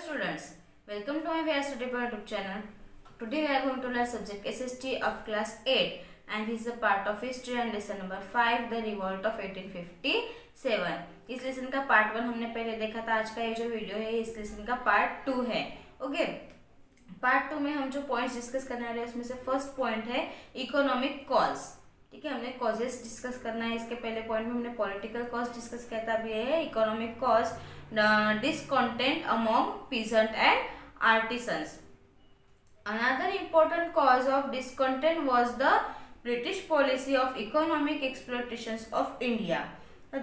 Students, welcome to my VR Study Point YouTube channel. Today we are going to learn subject SST of class 8 and this is a part of history and lesson number 5 the revolt of 1857. इस lesson का part 1 हमने पहले देखा था. आज का ये जो वीडियो है इस लेसन का पार्ट 2 है. ओके, पार्ट 2 में हम जो पॉइंट्स डिस्कस करने वाले हैं उसमें से फर्स्ट पॉइंट है इकोनॉमिक कॉज. ठीक है, हमने कॉजेस डिस्कस करना है. इसके पहले पॉइंट में हमने पॉलिटिकल कॉज डिस्कस किया था. अब ये है economic cause, discontent among peasant and artisans. Another important cause of discontent was the British policy of economic exploitations of India.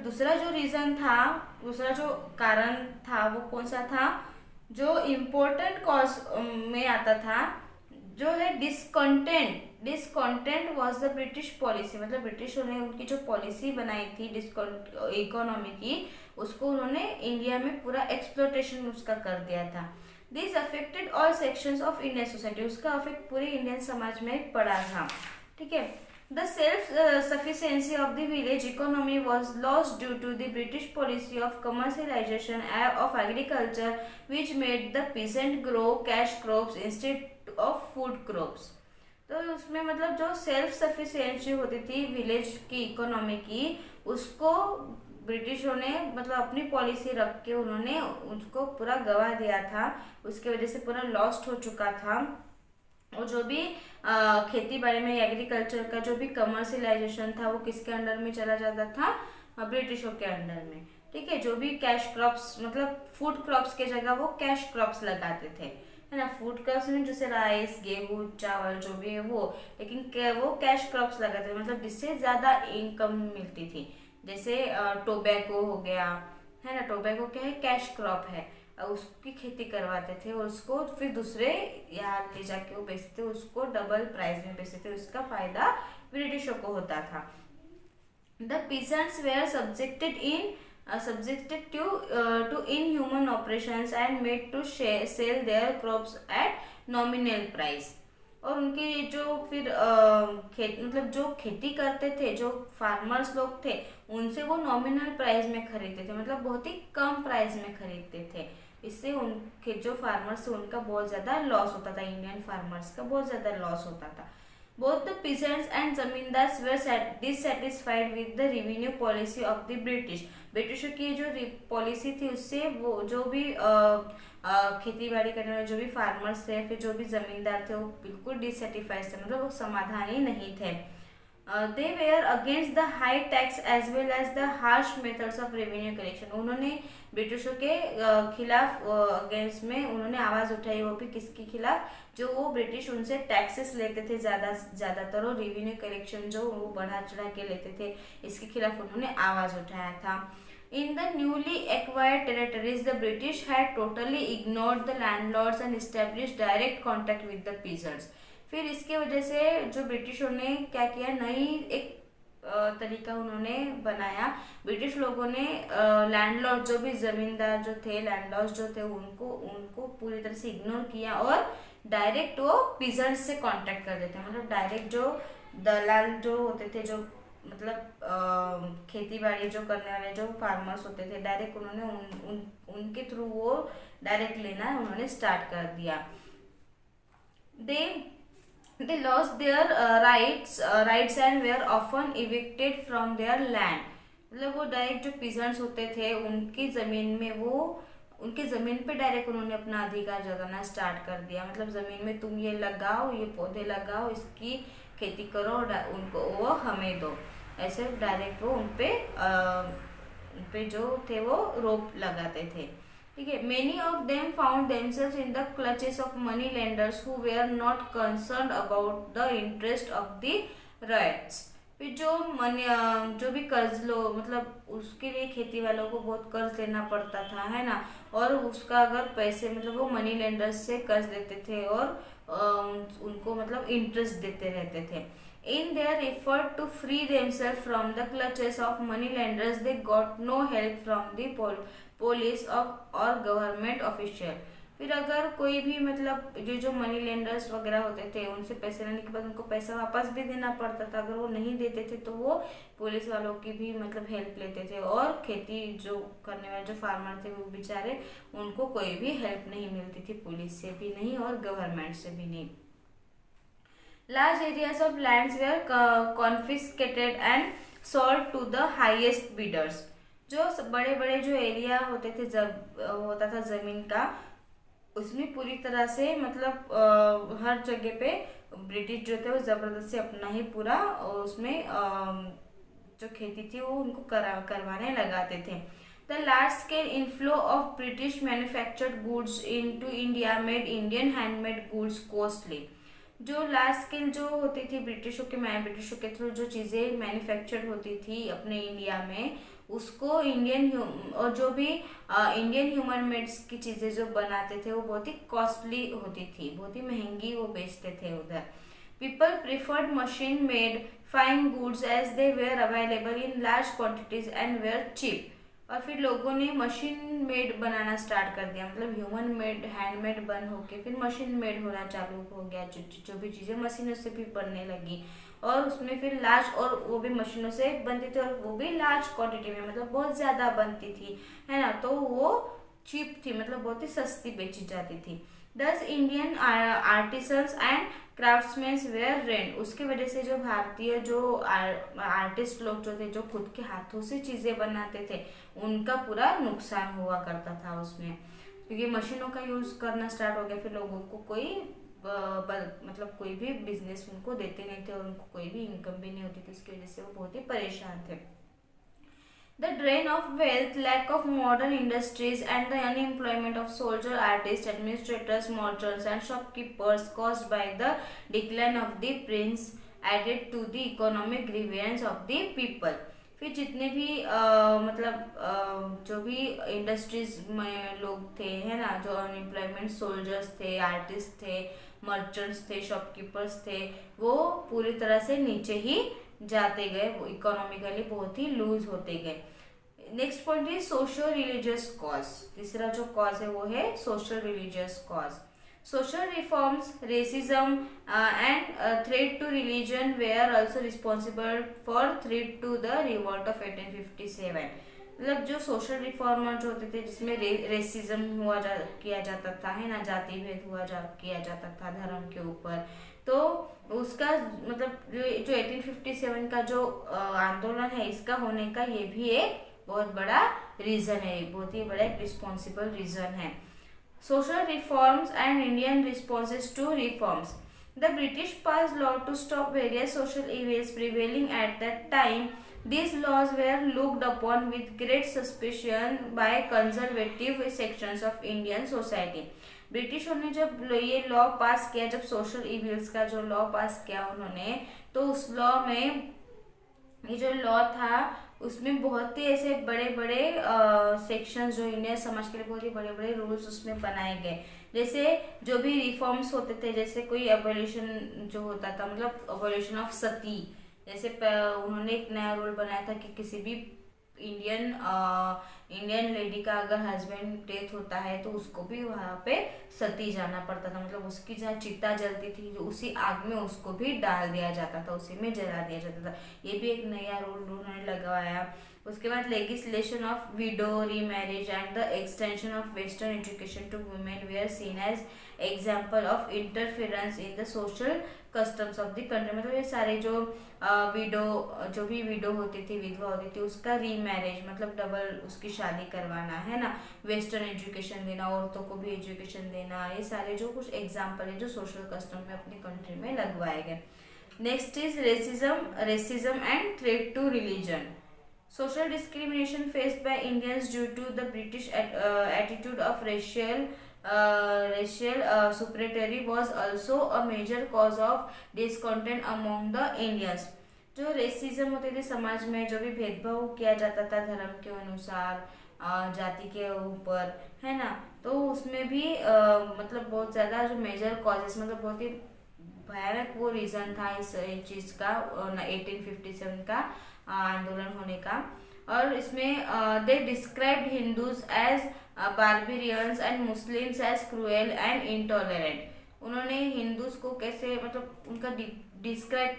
दूसरा जो रीजन था, दूसरा जो कारण था वो कौन सा था? जो इम्पोर्टेंट कॉज में आता था जो है डिस्कॉन्टेंट. डिस्कॉन्टेंट वॉज द ब्रिटिश पॉलिसी, मतलब ब्रिटिशों ने उनकी जो पॉलिसी बनाई थी इकोनॉमी की, उसको उन्होंने इंडिया में पूरा एक्सप्लोटेशन उसका कर दिया था. This affected all sections of Indian society. उसका अफेक्ट पूरे इंडियन समाज में पड़ा था. ठीक है. The self-sufficiency of the village economy was lost due to the British policy of commercialization of agriculture, which made the peasant grow cash crops instead of food crops. तो उसमें मतलब जो सेल्फ सफिशिएंसी होती थी विलेज की economy की, उसको ब्रिटिशों ने मतलब अपनी पॉलिसी रख के उन्होंने उसको पूरा गवा दिया था. उसके वजह से पूरा लॉस्ट हो चुका था. और जो भी खेती बाड़ी में एग्रीकल्चर का जो भी कमर्शियलाइजेशन था वो किसके अंडर में चला जाता था? ब्रिटिशों के अंडर में. ठीक है. जो भी कैश क्रॉप्स मतलब फूड क्रॉप्स के जगह वो कैश क्रॉप्स लगाते थे, है ना. फूड क्रॉप्स में जैसे राइस, गेहूं, चावल जो भी है वो, लेकिन वो कैश क्रॉप्स लगाते थे, मतलब जिससे ज्यादा इनकम मिलती थी. जैसे टोबैको हो गया, है ना. टोबैको क्या है? कैश क्रॉप है. उसकी खेती करवाते थे और उसको फिर दूसरे यहाँ ले जाके वो बेचते थे, उसको डबल प्राइस में बेचते थे. उसका फायदा ब्रिटिशों को होता था. The peasants were subjected to inhuman operations and made to sell their crops at nominal price. और उनके जो फिर मतलब जो खेती करते थे, जो फार्मर्स लोग थे, उनसे वो नॉमिनल प्राइस में खरीदते थे, मतलब बहुत ही कम प्राइस में खरीदते थे. इससे उनके जो फार्मर्स थे उनका बहुत ज़्यादा लॉस होता था. इंडियन फार्मर्स का बहुत ज़्यादा लॉस होता था. Both the peasants and zamindars were dissatisfied with the revenue policy of the British. ब्रिटिशों की जो पॉलिसी थी उससे वो जो भी खेती बाड़ी करने वाले जो भी फार्मर्स थे, फिर जो भी जमींदार थे, वो बिल्कुल डिससेटिस्फाइड थे, मतलब वो समाधानी नहीं थे. They were against the high tax as well as the harsh methods of revenue collection. उन्होंने ब्रिटिशों के खिलाफ अगेंस्ट में उन्होंने आवाज़ उठाई. वो भी किसके खिलाफ? जो वो ब्रिटिश उनसे टैक्सेस लेते थे ज़्यादातर, और रेवेन्यू कलेक्शन जो वो बढ़ा चढ़ा के लेते थे, इसके खिलाफ उन्होंने आवाज़ उठाया था. In the newly acquired territories, the British had totally ignored the landlords and established direct contact with the peasants. फिर इसके वजह से जो ब्रिटिशों ने क्या किया, नई एक तरीका उन्होंने बनाया. ब्रिटिश लोगों ने लैंडलॉर्ड जो भी जमींदार जो थे, लैंडलॉर्ड जो थे, उनको पूरी तरह से इग्नोर किया और डायरेक्ट वो पीजेंट्स से कांटेक्ट कर देते. मतलब डायरेक्ट जो दलाल जो होते थे, जो मतलब खेती बाड़ी जो करने वाले जो फार्मर्स होते थे, डायरेक्ट उन्होंने उनके थ्रू वो डायरेक्ट लेना उन्होंने स्टार्ट कर दिया. They lost their rights and were often evicted from their land. मतलब वो डायरेक्ट जो पीजेंट्स होते थे उनकी जमीन में वो उनके जमीन पे डायरेक्ट उन्होंने अपना अधिकार जताना स्टार्ट कर दिया. मतलब जमीन में तुम ये लगाओ, ये पौधे लगाओ, इसकी खेती करो, उनको वो हमें दो. ऐसे डायरेक्ट वो उनपे जो थे वो रोप लगाते थे. ठीक है. Many of them found themselves in the clutches of money lenders who were not concerned about the interest of the ryots. फिर जो भी कर्ज लो, मतलब उसके लिए खेती वालों को बहुत कर्ज लेना पड़ता था, है ना. और उसका अगर पैसे मतलब वो मनी लेंडर्स से कर्ज लेते थे और उनको मतलब इंटरेस्ट देते रहते थे. In their effort to free themselves from the clutches of money lenders, they got no help from the police or government official. फिर अगर कोई भी मतलब ये जो मनी लेंडर्स वगैरह होते थे उनसे पैसे लेने के बाद उनको पैसा वापस भी देना पड़ता था। अगर वो नहीं देते थे तो वो पुलिस वालों की भी मतलब हेल्प लेते थे, और खेती जो करने वाले जो फार्मर थे वो बेचारे, उनको कोई भी हेल्प नहीं मिलती थी, पुलिस से भी नहीं और गवर्नमेंट से भी नहीं। Large areas of lands were confiscated and sold to the highest bidders. जो बड़े बड़े जो एरिया होते थे, जब होता था जमीन का, उसमें पूरी तरह से मतलब हर जगह पे ब्रिटिश जो थे वो जबरदस्ती अपना ही पूरा उसमें जो खेती थी वो उनको करवाने लगाते थे। The large scale inflow of British manufactured goods into India made Indian handmade goods costly. जो लार्ज स्केल जो होती थी ब्रिटिशों के थ्रू जो चीज़ें मैन्युफैक्चर्ड होती थी अपने इंडिया में, उसको इंडियन और जो भी इंडियन ह्यूमन मेड्स की चीज़ें जो बनाते थे वो बहुत ही कॉस्टली होती थी, बहुत ही महंगी वो बेचते थे उधर। People preferred machine made fine goods as they were available in large quantities and were cheap. और फिर लोगों ने मशीन मेड बनाना स्टार्ट कर दिया, मतलब ह्यूमन मेड हैंडमेड बंद होके फिर मशीन मेड होना चालू हो गया। जो भी चीज़ें मशीनों से भी बनने लगी, और उसमें फिर लार्ज, और वो भी मशीनों से बनती थी और वो भी लार्ज क्वांटिटी में, मतलब बहुत ज़्यादा बनती थी, है ना। तो वो चीप थी, मतलब बहुत ही सस्ती बेची जाती थी। Thus Indian artisans and craftsmen were rent. उसकी वजह से जो भारतीय जो आर्टिस्ट लोग जो थे, जो खुद के हाथों से चीज़ें बनाते थे, उनका पूरा नुकसान हुआ करता था उसमें, क्योंकि मशीनों का यूज़ करना स्टार्ट हो गया। फिर लोगों को कोई मतलब कोई भी बिजनेस उनको देते नहीं थे और उनको कोई भी इनकम भी नहीं होती थी, उसकी वजह से वो बहुत ही परेशान थे। The drain of wealth, lack of modern industries, and the unemployment of soldiers, artists, administrators, merchants, and shopkeepers caused by the decline of the prince added to the economic grievance of the people. फिर जितने भी मतलब जो भी industries में लोग थे, है ना, जो अनएम्प्लॉयमेंट सोल्जर्स थे, आर्टिस्ट थे, मर्चेंट्स थे, शॉपकीपर्स थे, वो पूरी तरह से नीचे ही जाते गए, वो इकोनॉमिकली बहुत ही लूज होते गए। नेक्स्ट पॉइंट है सोशल रिलीजियस कॉज। तीसरा जो कॉज है वो है social religious cause. Social reforms, racism and threat to religion were also responsible for threat to the revolt of 1857। मतलब जो सोशल रिफॉर्मर जो होते थे, जिसमें रेसिज्म किया जाता था, है ना, जाति भेद किया जाता था धर्म के ऊपर, तो उसका मतलब जो 1857 का जो आंदोलन है, इसका होने का ये भी एक बहुत बड़ा रीजन है, बहुत ही बड़ा एक रिस्पॉन्सिबल रीजन है। Social reforms and Indian responses to reforms. The British pass law to stop various social events prevailing at that time. These laws were looked upon with great suspicion by conservative sections of Indian society. ब्रिटिशों ने जब ये law पास किया, जब social evils का जो law पास किया उन्होंने, तो उस लॉ में, ये जो लॉ था उसमें बहुत ही ऐसे बड़े बड़े सेक्शंस जो इंडियन समाज के लिए बहुत ही बड़े बड़े रूल्स उसमें बनाए गए। जैसे जो भी रिफॉर्म्स होते थे, जैसे कोई एबोलिशन जो होता था, मतलब एबोलिशन ऑफ सती, जैसे उन्होंने एक नया रूल बनाया था कि किसी भी इंडियन लेडी का अगर हस्बैंड डेथ होता है तो उसको भी वहाँ पे सती जाना पड़ता था, मतलब उसकी जहाँ चिता जलती थी जो उसी आग में उसको भी डाल दिया जाता था, उसी में जला दिया जाता था। ये भी एक नया रूल उन्होंने लगवाया। उसके बाद legislation of widow remarriage and the extension of western education to women were seen as example of interference in the social customs of the country. मतलब ये सारे जो भी विडो होती थी, विधवा होती थी, उसका रीमैरिज मतलब डबल उसकी शादी करवाना, है ना, वेस्टर्न एजुकेशन देना, औरतों को भी एजुकेशन देना, ये सारे जो कुछ एग्जाम्पल है जो सोशल कस्टम में अपनी कंट्री में लगवाए गए। Next is racism and threat to religion. Social discrimination faced by Indians due to the British attitude of racial superiority was also a major cause of discontent among the Indians. जो racism होते थे समाज में, जो भी भेदभाव किया जाता था धर्म के अनुसार, जाति के ऊपर, है ना, तो उसमें भी मतलब बहुत ज़्यादा जो मेजर कॉजेस, मतलब बहुत ही भयानक वो रीज़न था इस चीज़ का 1857 का आंदोलन होने का। और इसमें they described Hindus as barbarians and Muslims as cruel and intolerant. उन्होंने हिंदूज को कैसे मतलब उनका डिस्क्राइब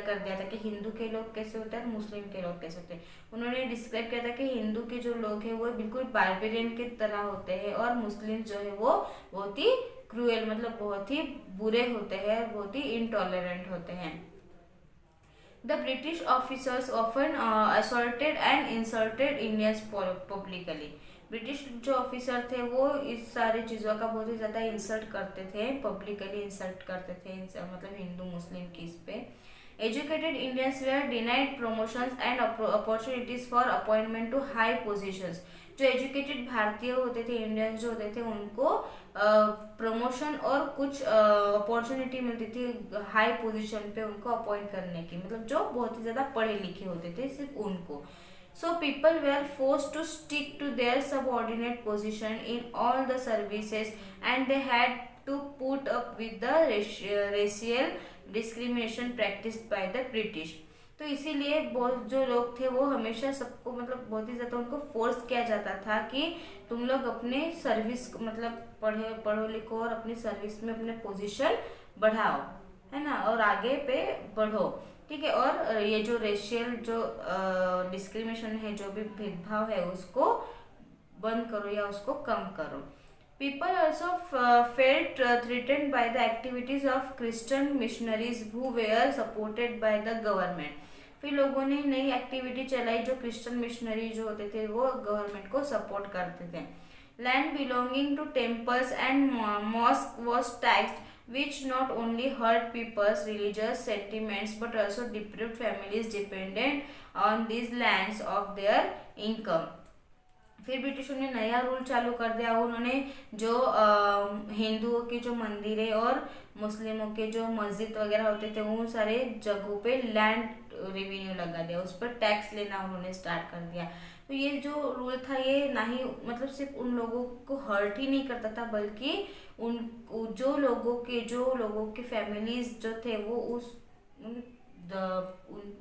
कर दिया था कि हिंदू के लोग कैसे होते हैं, मुस्लिम के लोग कैसे होते हैं। उन्होंने डिस्क्राइब किया था कि हिंदू के जो लोग हैं वो बिल्कुल बार्बेरियन की तरह होते हैं और मुस्लिम जो है वो बहुत ही क्रूएल मतलब बहुत ही बुरे होते हैं और बहुत ही इंटॉलरेंट होते हैं। The British officers often assaulted and insulted Indians publicly. British जो ऑफिसर थे वो इस सारी चीज़ों का बहुत ही ज़्यादा इंसल्ट करते थे, पब्लिकली इंसल्ट करते थे मतलब हिंदू मुस्लिम की इस पे। Educated Indians were denied promotions and opportunities for appointment to high positions. जो एजुकेटेड भारतीय होते थे, इंडियंस जो होते थे, उनको प्रमोशन और कुछ अपॉर्चुनिटी मिलती थी हाई पोजीशन पे उनको अपॉइंट करने की, मतलब जो बहुत ही ज़्यादा पढ़े लिखे होते थे सिर्फ उनको। So people were forced to stick to their subordinate position in all the services and they had to put up with the racial discrimination practiced by the British. तो इसीलिए बहुत जो लोग थे वो हमेशा सबको मतलब बहुत ही ज़्यादा उनको फोर्स किया जाता था कि तुम लोग अपने सर्विस मतलब पढ़ो लिखो और अपनी सर्विस में अपने पोजीशन बढ़ाओ, है ना, और आगे पे बढ़ो, ठीक है। और ये जो रेशियल जो डिस्क्रिमिनेशन है, जो भी भेदभाव है, उसको बंद करो या उसको कम करो। People also felt threatened by the activities of Christian missionaries who were supported by the government. फिर लोगों ने नई एक्टिविटी चलाई जो क्रिश्चियन मिशनरी जो होते थे वो गवर्नमेंट को सपोर्ट करते थे। Land belonging to temples and mosque was taxed, which not only hurt people's religious sentiments but also deprived families dependent on these lands of their income. फिर ब्रिटिशों ने नया रूल चालू कर दिया। उन्होंने जो हिंदुओं के जो मंदिरें और मुस्लिमों के जो मस्जिद वगैरह होते थे उन सारे जगहों पे लैंड रेवेन्यू लगा दिया, उस पर टैक्स लेना उन्होंने स्टार्ट कर दिया। तो ये जो रूल था ये ना ही मतलब सिर्फ उन लोगों को हर्ट ही नहीं करता था बल्कि उन जो लोगों के फैमिलीज जो थे वो उस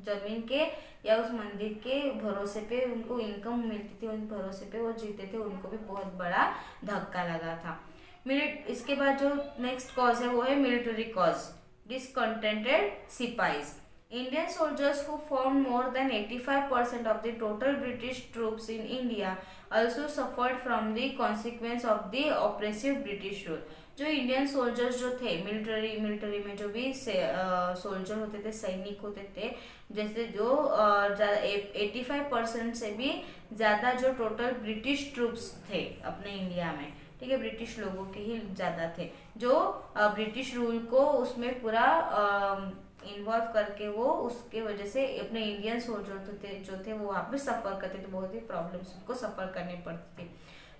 जमीन के या उस मंदिर के भरोसे पे उनको इनकम मिलती थी, उन भरोसे पे वो जीते थे, उनको भी बहुत बड़ा धक्का लगा था। इसके बाद जो नेक्स्ट कॉज है वो है military cause, discontented sipahis. Indian soldiers who formed more than 85% of the total British troops in India also suffered from the consequence of the oppressive British rule. जो इंडियन सोल्जर्स जो थे military में जो भी soldier होते थे, सैनिक होते थे, जैसे जो 85% से भी ज़्यादा जो टोटल ब्रिटिश ट्रूप्स थे अपने इंडिया में, ठीक है, ब्रिटिश लोगों के ही ज़्यादा थे जो ब्रिटिश रूल को उसमें पूरा इन्वॉल्व करके वो उसके वजह से अपने इंडियन सोल्जर जो थे वो वहाँ पे सफ़र करते थे, बहुत ही प्रॉब्लम्स उनको सफ़र करनी पड़ती थी।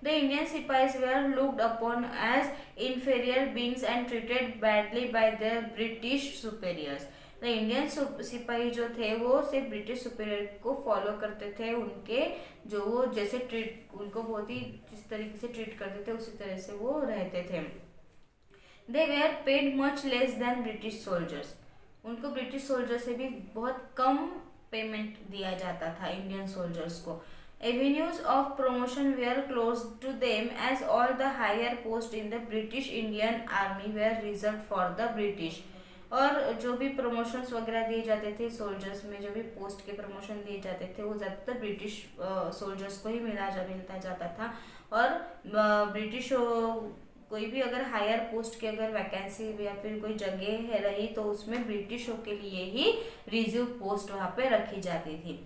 The Indian sipahis were looked upon as inferior beings and treated badly by their British superiors. The Indian sipahi जो थे वो सिर्फ ब्रिटिश सुपेरियर को फॉलो करते थे, उनके जो वो जैसे उनको बहुत ही जिस तरीके से ट्रीट करते थे उसी तरह से वो रहते थे। They were paid much less than British soldiers. उनको ब्रिटिश सोल्जर से भी बहुत कम पेमेंट दिया जाता था इंडियन सोल्जर्स को। Avenues of promotion were closed to them as all the higher post in the British Indian army were reserved for the British. और जो भी प्रमोशंस वगैरह दिए जाते थे सोल्जर्स में, जो भी पोस्ट के प्रमोशन दिए जाते थे वो ज़्यादातर ब्रिटिश सोल्जर्स को ही मिलता जाता था। और ब्रिटिश कोई भी अगर हायर पोस्ट की अगर वैकेंसी या फिर कोई जगह है रही तो उसमें ब्रिटिशों के लिए ही रिजर्व पोस्ट वहाँ पे रखी जाती थी।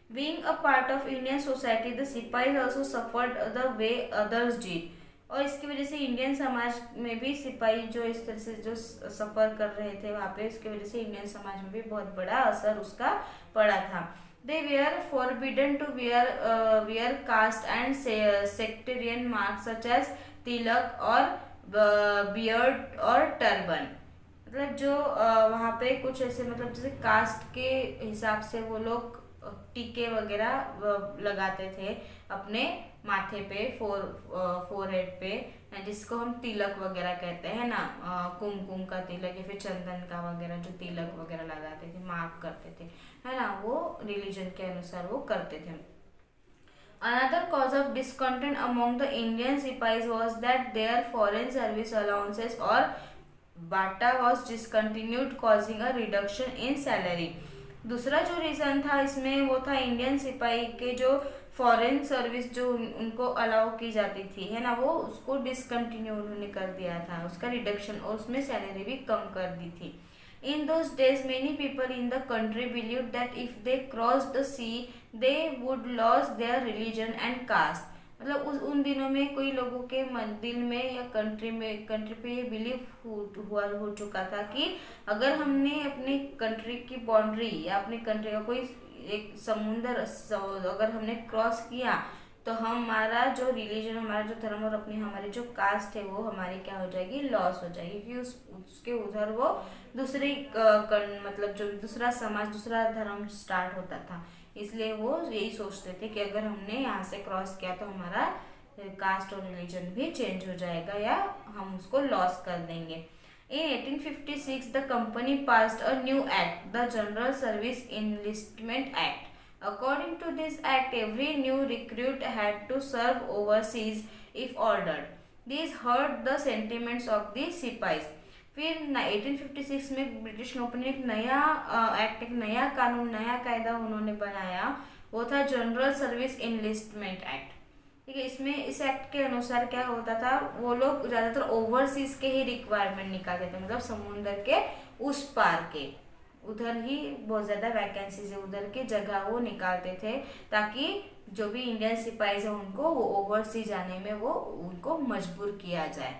Being a part of Indian society the sipahis also suffered the way others did. और इसकी वजह से इंडियन समाज में भी सिपाही जो इस तरह से जो सफ़र कर रहे थे वहाँ पे, इसकी वजह से इंडियन समाज में भी बहुत बड़ा असर उसका पड़ा था। They were forbidden to wear caste and sectarian marks such as tilak और बियर्ड और टर्बन। मतलब जो वहाँ पे कुछ ऐसे मतलब जैसे कास्ट के हिसाब से वो लोग टीके वगैरह लगाते थे अपने माथे पे, फोरहेड पे, जिसको हम तिलक वगैरह कहते हैं ना, कुमकुम का तिलक या फिर चंदन का वगैरह जो तिलक वगैरह लगाते थे, मार्क करते थे, है ना, वो रिलीजन के अनुसार वो करते थे। Another cause of discontent among the Indian Sipais was that their foreign service allowances or Bata was discontinued causing a reduction in salary. दूसरा जो रीज़न था इसमें वो था इंडियन सिपाही के जो फॉरेन सर्विस जो उनको अलाउ की जाती थी है ना, वो उसको डिसकंटिन्यू उन्होंने कर दिया था, उसका रिडक्शन, और उसमें सैलरी भी कम कर दी थी. In those days, many people in the country believed that if they crossed the sea, they would lose their religion and caste. मतलब उन दिनों में कोई लोगों के दिल में या कंट्री पे ये बिलीव हो चुका था कि अगर हमने अपने कंट्री की बाउंड्री या अपने कंट्री का कोई एक समुंदर अगर हमने क्रॉस किया तो हमारा जो रिलीजन, हमारा जो धर्म और अपनी हमारी जो कास्ट है वो हमारी क्या हो जाएगी, लॉस हो जाएगी, क्योंकि उसके उधर वो दूसरी मतलब जो दूसरा समाज, दूसरा धर्म स्टार्ट होता था. इसलिए वो यही सोचते थे कि अगर हमने यहाँ से क्रॉस किया तो हमारा कास्ट और रिलीजन भी चेंज हो जाएगा या हम उसको लॉस कर देंगे. In 1856, the company passed a new act, the General Service Enlistment Act. According to this act, every new recruit had to serve overseas if ordered. These hurt the sentiments of the सिपाहीज. फिर 1856 में British company ने एक नया act, एक नया कानून, नया कायदा उन्होंने बनाया, वो था जनरल सर्विस इनलिस्टमेंट एक्ट. ठीक है, इसमें इस एक्ट के अनुसार क्या होता था, वो लोग ज़्यादातर ओवरसीज के ही रिक्वायरमेंट निकालते थे, मतलब समुद्र के उस पार के, उधर ही बहुत ज़्यादा वैकेंसीज है, उधर की जगह वो निकालते थे ताकि जो भी इंडियन सिपाहीज हैं उनको वो ओवरसीज जाने में वो उनको मजबूर किया जाए.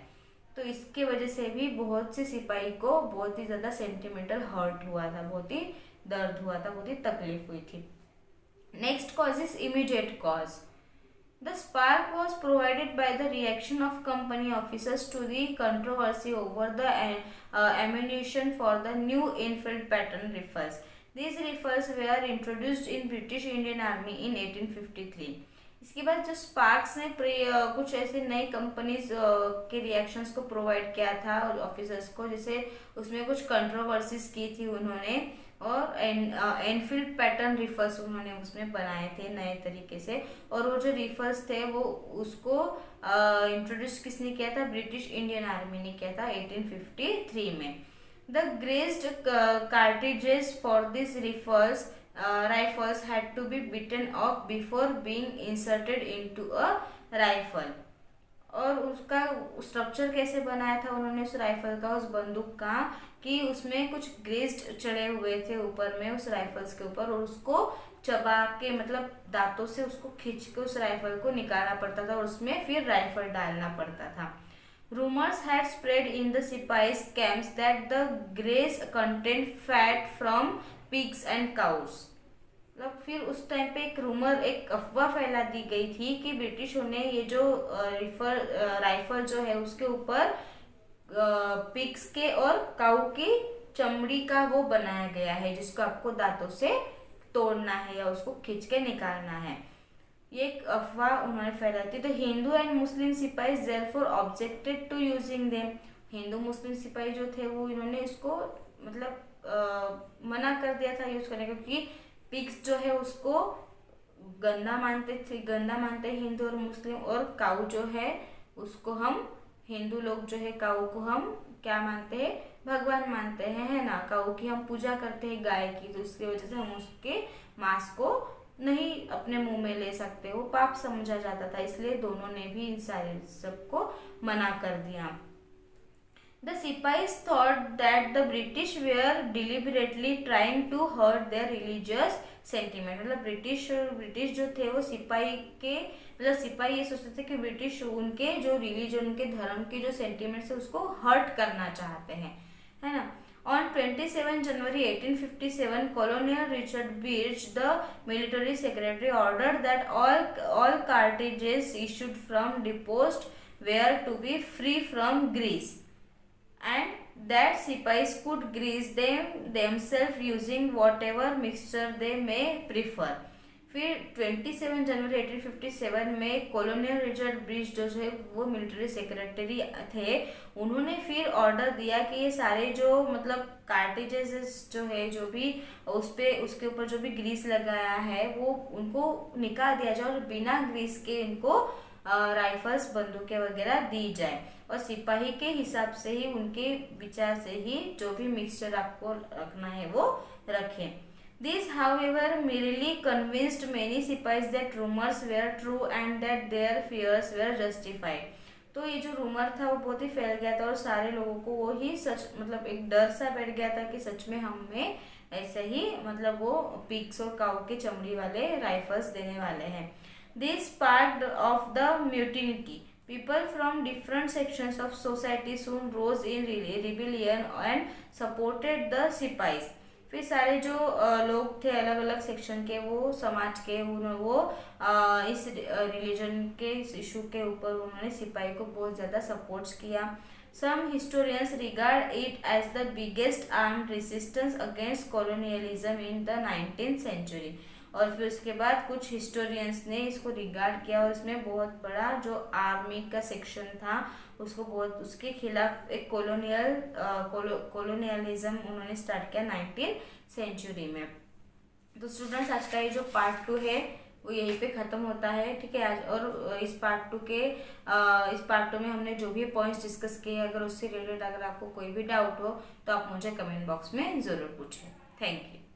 तो इसके वजह से भी बहुत से सिपाही को बहुत ही ज़्यादा सेंटिमेंटल हर्ट हुआ था, बहुत ही दर्द हुआ था, बहुत ही तकलीफ हुई थी. Next cause is immediate cause. The spark was provided by the reaction of company officers to the controversy over the ammunition for the new infield pattern rifles. These rifles were introduced in British Indian Army in 1853. इसके बाद जो sparks ने कुछ ऐसे नई companies के reactions को provide किया था ऑफिसर्स को, जैसे उसमें कुछ कंट्रोवर्सीज की थी उन्होंने, और एनफील्ड पैटर्न रिफल्स उन्होंने उसमें बनाए थे नए तरीके से. और वो जो रिफल्स थे वो उसको इंट्रोड्यूस किसने किया था, ब्रिटिश इंडियन आर्मी ने किया था 1853 में. The grazed cartridges for this rifles had to be bitten off before being inserted into a rifle. और उसका स्ट्रक्चर कैसे बनाया था उन्होंने उस राइफल का, उस बंदूक का, कि उसमें कुछ ग्रेज्ड चढ़े हुए थे ऊपर में उस राइफल्स के ऊपर, और उसको चबा के, मतलब दांतों से उसको खींच के उस राइफल को निकालना पड़ता था और उसमें फिर राइफल डालना पड़ता था. Rumors had spread in the Sipais camps that the grease contained fat from pigs and cows. मतलब फिर उस टाइम पे एक रूमर, एक अफवाह फैला दी गई थी कि ब्रिटिशों ने ये जो राइफल जो है उसके ऊपर पिग्स के और काऊ की चमड़ी का वो बनाया गया है, जिसको आपको दांतों से तोड़ना है या उसको खींच के निकालना है. ये एक अफवाह उन्होंने फैलाई थी. तो Hindu and Muslim sipahi therefore objected to using them. Hindu मुस्लिम सिपाही जो थे वो इन्होंने इसको मतलब मना कर दिया था यूज करने का, क्योंकि पिग्स जो है उसको गंदा मानते हिंदू और मुस्लिम, और काऊ जो है उसको हम हिंदू लोग जो है काऊ को हम क्या मानते हैं, भगवान मानते हैं, है ना. काऊ की हम पूजा करते हैं, गाय की, तो इसकी वजह से हम उसके मांस को नहीं अपने मुंह में ले सकते, वो पाप समझा जाता था, इसलिए दोनों ने भी इन सारे सबको मना कर दिया. The Sipais thought that the British were deliberately trying to hurt their religious sentiment. मतलब ब्रिटिश जो थे वो सिपाही के, मतलब सिपाही ये सोचते थे कि ब्रिटिश उनके जो रिलीजन, उनके धर्म के जो सेंटिमेंट्स है उसको हर्ट करना चाहते हैं, है ना. On 27 January 1857, Colonel Richard Birch, the military secretary, ordered that all cartridges issued from depots were to be free from grease, and that Sipais could grease them themselves using whatever mixture they may prefer. फिर 27 जनवरी 1857 में colonial Richard bridge जो है वो military secretary थे, उन्होंने फिर order दिया कि ये सारे जो मतलब कार्टिजेस जो है जो भी उस पे उसके ऊपर जो भी ग्रीस लगाया है वो उनको निकाल दिया जाए और बिना ग्रीस के इनको राइफल्स बंदूकें वगैरह दी जाए और सिपाही के हिसाब से ही उनके विचार से ही जो भी मिक्सचर आपको रखना है वो रखें। This, however, merely convinced many सिपाहीज that rumors were true and that their fears were justified. तो ये जो रूमर था वो बहुत ही फैल गया था और सारे लोगों को वो ही सच मतलब एक डर सा बैठ गया था कि सच में हमें ऐसे ही मतलब वो पिग्स और काऊ के चमड़ी वाले राइफल्स देने वाले हैं। This sparked of the mutiny. People from different sections of society soon rose in rebellion and supported the सिपाहीज। फिर सारे जो लोग थे अलग अलग सेक्शन के, वो समाज के, वो इस रिलीजन के इस इशू के ऊपर उन्होंने सिपाही को बहुत ज़्यादा सपोर्ट किया। Some historians regard it as the biggest armed resistance against colonialism in the 19th century. और फिर उसके बाद कुछ हिस्टोरियंस ने इसको रिगार्ड किया और इसमें बहुत बड़ा जो आर्मी का सेक्शन था उसको बहुत उसके खिलाफ एक कॉलोनियलिज्म उन्होंने स्टार्ट किया 19th सेंचुरी में। तो स्टूडेंट्स आज का ये जो पार्ट 2 है वो यहीं पे ख़त्म होता है, ठीक है। आज और इस पार्ट 2 में हमने जो भी पॉइंट्स डिस्कस किए, अगर उससे रिलेटेड अगर आपको कोई भी डाउट हो तो आप मुझे कमेंट बॉक्स में ज़रूर पूछें। Thank you.